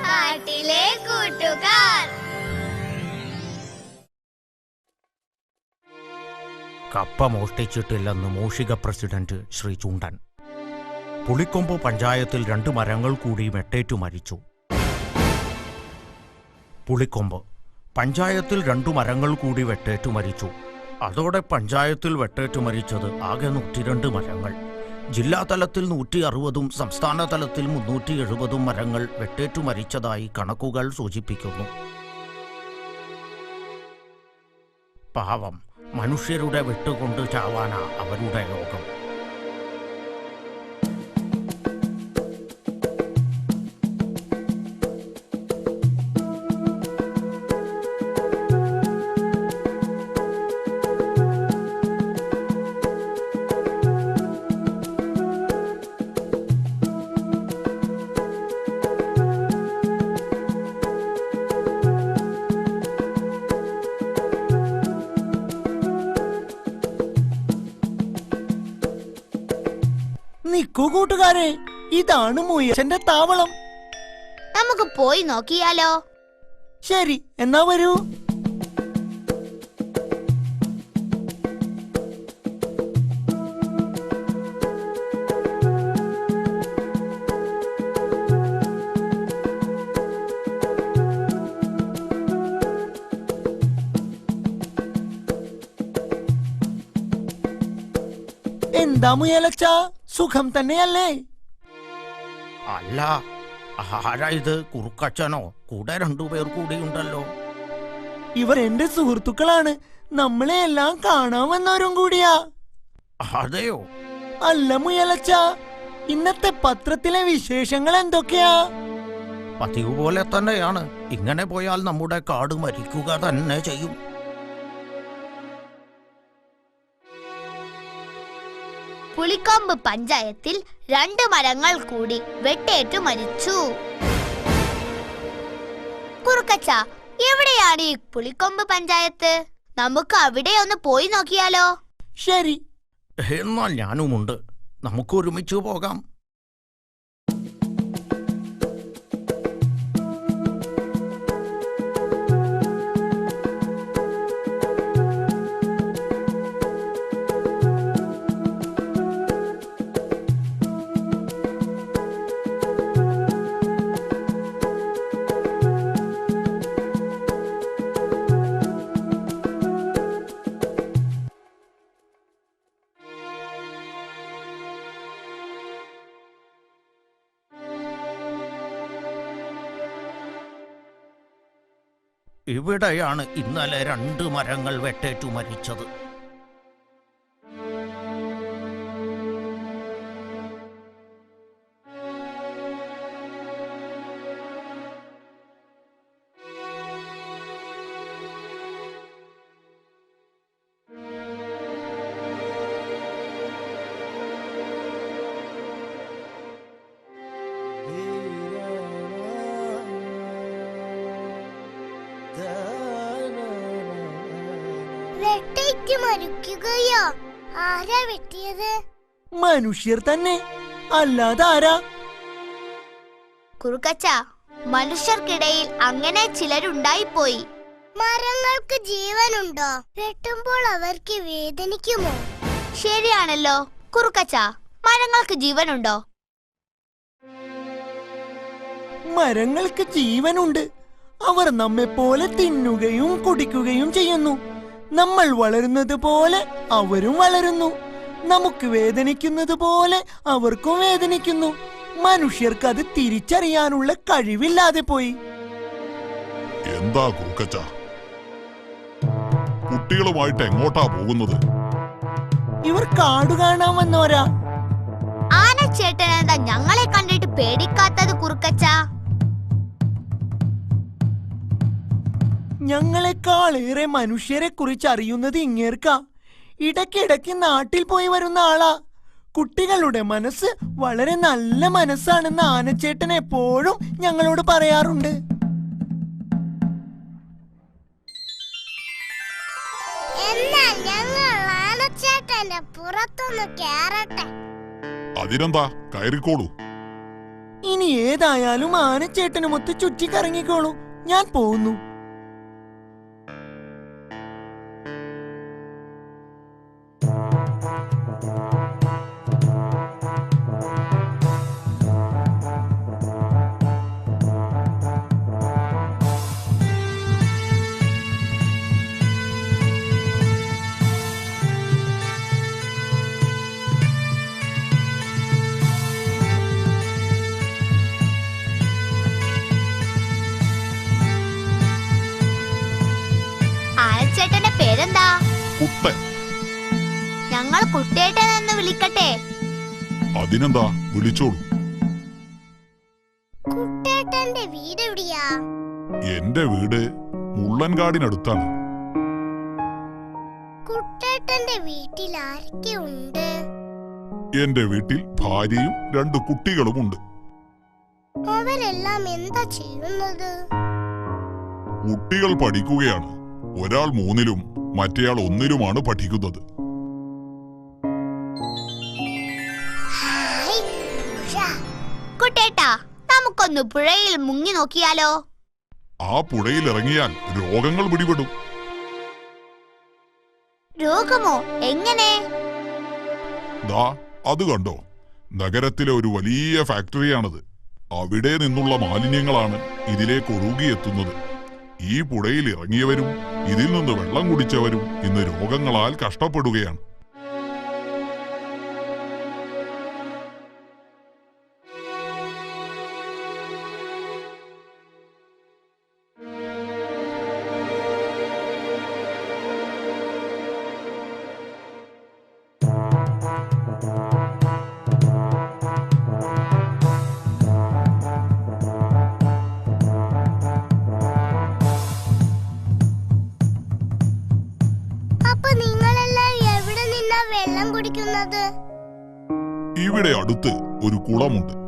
കാട്ടിലെ കൂട്ടുകാർ. കപ്പ മോഷ്ടിച്ചിട്ടില്ലെന്ന് മൂഷിക പ്രസിഡന്റ് ശ്രീ ചൂണ്ടൻ. പുളിക്കൊമ്പ് പഞ്ചായത്തിൽ 2 മരങ്ങൾ കൂടി വെട്ടേറ്റു മരിച്ചു. പുളിക്കൊമ്പ് പഞ്ചായത്തിൽ 2 മരങ്ങൾ കൂടി വെട്ടേറ്റു മരിച്ചു. അതോടെ പഞ്ചായത്തിൽ വെട്ടേറ്റു മരിച്ചത് ആകെ 102 മരങ്ങൾ. ജില്ലാതലത്തിൽ 160ഉം സംസ്ഥാന തലത്തിൽ 370ഉം മരങ്ങൾ വെട്ടേറ്റു മരിച്ചതായി കണക്കുകൾ സൂചിപ്പിക്കുന്നു. പാവം, മനുഷ്യരുടെ വെട്ടുകൊണ്ട് ചാവാനാ അവരുടെ യോഗം. നിക്കൂ കൂട്ടുകാരെ, ഇതാണ് മുയച്ചന്റെ താവളം. നമുക്ക് പോയി നോക്കിയാലോ? ശരി, എന്നാ വരൂ. എന്താ മുയലച്ച, സുഖം തന്നെയല്ലേ? അല്ല, ആരാ ഇത്? കുറുക്കച്ചനോ? കൂടെ 2 പേർ കൂടിയുണ്ടല്ലോ. ഇവർ എന്റെ സുഹൃത്തുക്കളാണ്. നമ്മളെ എല്ലാം കാണാൻ വന്നവരും കൂടിയാ. അതെയോ? അല്ല മുയലച്ച, ഇന്നത്തെ പത്രത്തിലെ വിശേഷങ്ങൾ എന്തൊക്കെയാ? പതിവ് പോലെ തന്നെയാണ്. ഇങ്ങനെ പോയാൽ നമ്മുടെ കാട് മരിക്കുക തന്നെ ചെയ്യും. പുളിക്കൊമ്പ് പഞ്ചായത്തിൽ 2 മരങ്ങൾ കൂടി വെട്ടേറ്റു മരിച്ചു. കുറുക്കച്ച, എവിടെയാണ് ഈ പുളിക്കൊമ്പ് പഞ്ചായത്ത്? നമുക്ക് അവിടെ ഒന്ന് പോയി നോക്കിയാലോ? ശരി, എന്നാൽ ഞാനുമുണ്ട്. നമുക്ക് ഒരുമിച്ച് പോകാം. ഇവിടെയാണ് ഇന്നലെ 2 മരങ്ങൾ വെട്ടേറ്റു മരിച്ചത്. മരിക്കുകയോ? ആരാ വെട്ടിയത്? മനുഷ്യർ തന്നെ, അല്ലാതെ ആരാ? കുറുക്കച്ച, മനുഷ്യർക്കിടയിൽ അങ്ങനെ ചിലരുണ്ടായിപ്പോയി. മരങ്ങൾക്ക് ജീവനുണ്ടോ? വെട്ടുമ്പോൾ അവർക്ക് വേദനിക്കുമോ? ശരിയാണല്ലോ കുറുക്കച്ച, മരങ്ങൾക്ക് ജീവനുണ്ടോ? മരങ്ങൾക്ക് ജീവനുണ്ട്. അവർ നമ്മെ പോലെ തിന്നുകയും കുടിക്കുകയും ചെയ്യുന്നു. നമ്മൾ വളരുന്നത് പോലെ അവരും വളരുന്നു. നമുക്ക് വേദനിക്കുന്നത് പോലെ അവർക്കും വേദനിക്കുന്നു. മനുഷ്യർക്ക് അത് തിരിച്ചറിയാനുള്ള കഴിവില്ലാതെ പോയി. എന്താ കുറുക്കച്ച, കുട്ടികളുമായിട്ട് എങ്ങോട്ടാ പോകുന്നത്? ഇവർ കാടു കാണാൻ വന്നോരാ. ആനച്ചേട്ടൻ എന്താ ഞങ്ങളെ കണ്ടിട്ട് പേടിക്കാത്തത് കുറുക്കച്ച? ഞങ്ങളെക്കാളേറെ മനുഷ്യരെ കുറിച്ച് അറിയുന്നത് ഇങ്ങേർക്കാ. ഇടയ്ക്കിടയ്ക്ക് നാട്ടിൽ പോയി വരുന്ന ആളാ. കുട്ടികളുടെ മനസ്സ് വളരെ നല്ല മനസ്സാണെന്ന് ആനച്ചേട്ടൻ എപ്പോഴും ഞങ്ങളോട് പറയാറുണ്ട്. ഞങ്ങൾ ആനച്ചേട്ടന്റെ പുറത്തൊന്ന് കേറട്ടെ. അതിനെന്താ, കയറിക്കോളൂ. ഇനി ഏതായാലും ആനച്ചേട്ടനുമൊത്ത് ചുറ്റിക്കറങ്ങിക്കോളൂ. ഞാൻ പോകുന്നു. ആനച്ചേട്ടന്റെ പേരെന്താ? കുട്ടൻ. ഞങ്ങൾ കുട്ടേട്ടൻ എന്ന് വിളിക്കട്ടെ? അതിനെന്താ, വിളിച്ചോളൂ. കുട്ടേട്ടന്റെ വീട് എവിടെയാ? എന്റെ വീട് മുള്ളൻകാടിനടുത്താണ്. കുട്ടേട്ടന്റെ വീട്ടിൽ ആരൊക്കെ ഉണ്ട്? എന്റെ വീട്ടിൽ ഭാര്യയും 2 കുട്ടികളുമുണ്ട്. അവരെല്ലാം എന്താ ചെയ്യുന്നത്? കുട്ടികൾ പഠിക്കുകയാണ്. ഒരാൾ 3ലും മറ്റേയാൾ 1ലുമാണ് പഠിക്കുന്നത്. ഹായ്, ഉഷ. കുട്ടേട്ടാ, നമുക്കൊന്ന് പുഴയിൽ മുങ്ങി നോക്കിയാലോ? ആ പുഴയിൽ ഇറങ്ങിയാൽ രോഗങ്ങൾ പിടിപെടും. രോഗമോ? എങ്ങനെ? ദാ അത് കണ്ടോ, നഗരത്തിലെ ഒരു വലിയ ഫാക്ടറിയാണത്. അവിടെ നിന്നുള്ള മാലിന്യങ്ങളാണ് ഇതിലേക്ക് ഒഴുകിയെത്തുന്നത്. ഈ പുഴയിൽ ഇറങ്ങിയവരും ഇതിൽ നിന്ന് വെള്ളം കുടിച്ചവരും ഇന്ന് രോഗങ്ങളാൽ കഷ്ടപ്പെടുകയാണ്. അപ്പൊ നിങ്ങളെല്ലാം എവിടെ നിന്നാ വെള്ളം കുടിക്കുന്നത്? ഇവിടെ അടുത്ത് ഒരു കുളമുണ്ട്.